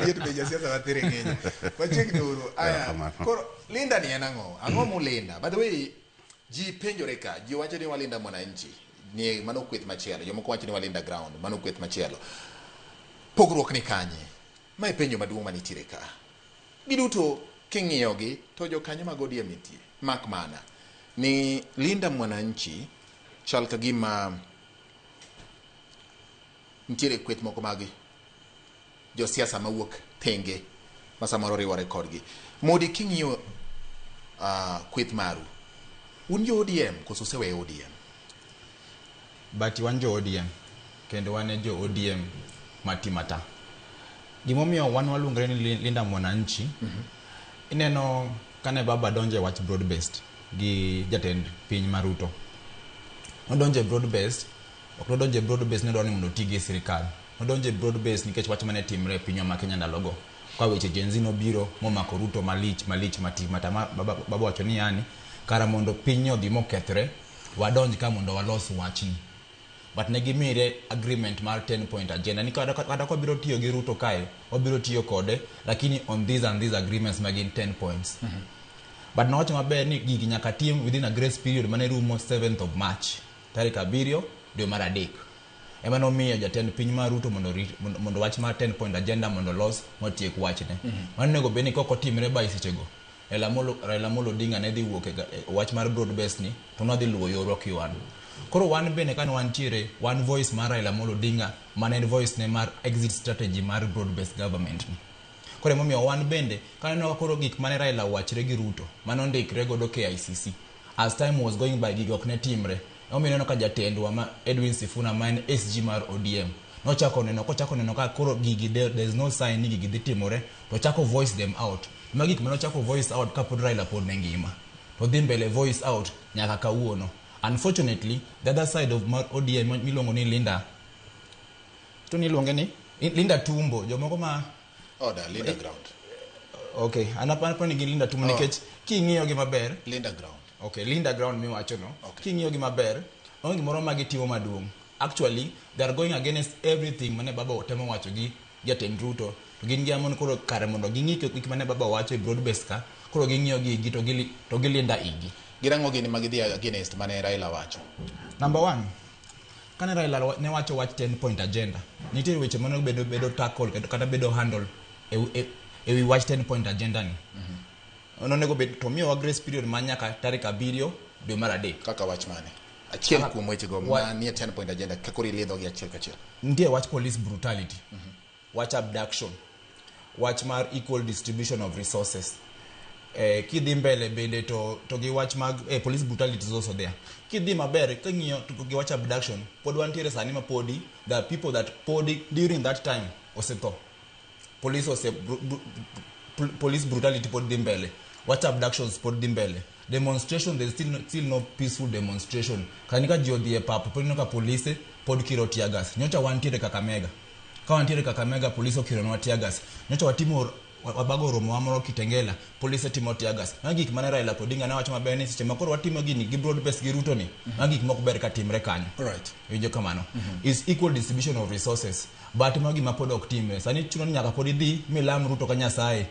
Liet be jasiasa matere ng'eny. Wachek duru. Aya. Koro Linda ni en ang'o? Ang'o mu Linda? By the way, ji penjore ka, ji wacho ni Linda Mwananchi. Ni mano Kweth machielo. Jomoko wacho ni Linda ground, mano Kweth machielo. Pogruok ni kanye. Mae penjo maduong' manitiere ka. Giduto king'iyogi to jokanyo mag ODM nitie. Mak mana ni Linda Mwananchi chal ka gima nitiere kweth moko mag josiasa mawuok tenge ma samoro riwore kodgi. Modi king'iyo kweth maru, un jo ODM koso sewe ODM? But wan jo ODM kendo wan jo ODM matimata. Gimomiyo wan waluongre ni Linda Mwananchi, ineno kane baba donje wach broad based gi jatend piny Maruto. Odonje broad based, ok nodonje broad based ne dwani mondo tigi sirikal. Odonje broad based nikech wach mane timre pinywa ma Kenya ndalogo. Kwa weche Gen Z nobiro momako Ruto malich matimata. Baba wacho ni yani kara mondo piny odhi mokethre, wadonj ka mondo walos wachni. But ne gimire agreement mar 10 point agenda. Ni kada kwa biro tiyo gi Ruto kae, obiro tiyo kode, lakini on these and these agreements magin 10 points. But na wacho maber ni gigi nyaka tim within a grace period mane rumo 7th of March. Tarik 7 dwe mar 3. Ema nomiyo jatend piny mar Ruto mondo wach mar 10 point agenda mondo los motiek wachne. Mano nego beni koko timre ba isechego. Raila Amolo Odinga ne dhi wuok wach mar broad based ni to no dhi luwo yoro kiwan. Koro wan bene kan wan tiere one voice mar Raila Amolo Odinga man en voice ne mar exit strategy mar broad based government ni. Koro momiyo wan bende kan no koro gik mane Raila wachre gi Ruto mano ndikre godo KICC as time was going by gigok ne timre. Omiyo neno ka jatendwa ma Edwin Sifuna man SG mar ODM no chako neno ka koro gigi there's no sign ni gigi dhi timore to chako voice them out. Magik mano chako voice out ka pod Raila pod ne ngima. To dhi mbele voice out nyaka kawuono. Unfortunately, the other side of ODM milongo ni Linda. To nilonge ni Linda Tumbo, jomoko ma Order Linda ground. Okay, anapa ni Linda Tumbo nikech king'iyo gi maber Linda ground. Okay, Linda ground mi wacho no. King'iyo gi maber, onge gimoro ma gitimo maduong'. Actually, they are going against everything mane baba otemo wacho gi jatend Ruto. To gin gi amon koro kare mondo ging'i gik mane baba wacho e broad based ka, koro ging'iyo gi to gilinda igi. Girango gini magidhi against mane Raila wacho. Number 1, kane Raila ne wacho wach 10 point agenda, nitie weche mane bedo tackle kata bedo handle e wach 10 point agenda ni. Ononego bedo to miyo grace period manyaka tarik 7 dwe mar 3. Kaka wach mane? Achiel kuom weche go ma nie 10 point agenda kako rilidho gi achiel kachiel. Nitie wach police brutality, wach abduction, wach mar equal distribution of resources. Kidhi mbele bende to gi wach mag police brutality is also there. Kidhi maber kang'iyo to gi wach abduction, pod wantiere sani ma podi the people that podi during that time osetho. Police brutality pod dhi mbele. What abductions pod dhi mbele. Demonstration, there's still no peaceful demonstration. Kanika jodhi e pap pod no ka police pod kiro tear gas. Nyocha wantiere Kakamega. Ka wantiere Kakamega police okiro no tear gas. Nyocha watimo wabago romo amoro Kitengela police timo tear gas. Magik mane Raila Odinga na wacho maber ni seche makoro watimo gini gi broad based gi Ruto ni. Magik moko ber ka timre kanyo. Alright. Winjo kamano. Is equal distribution of resources. But magi mapod ok timre. Sani chuno nyaka pod idhi milam Ruto ka Nyasaye.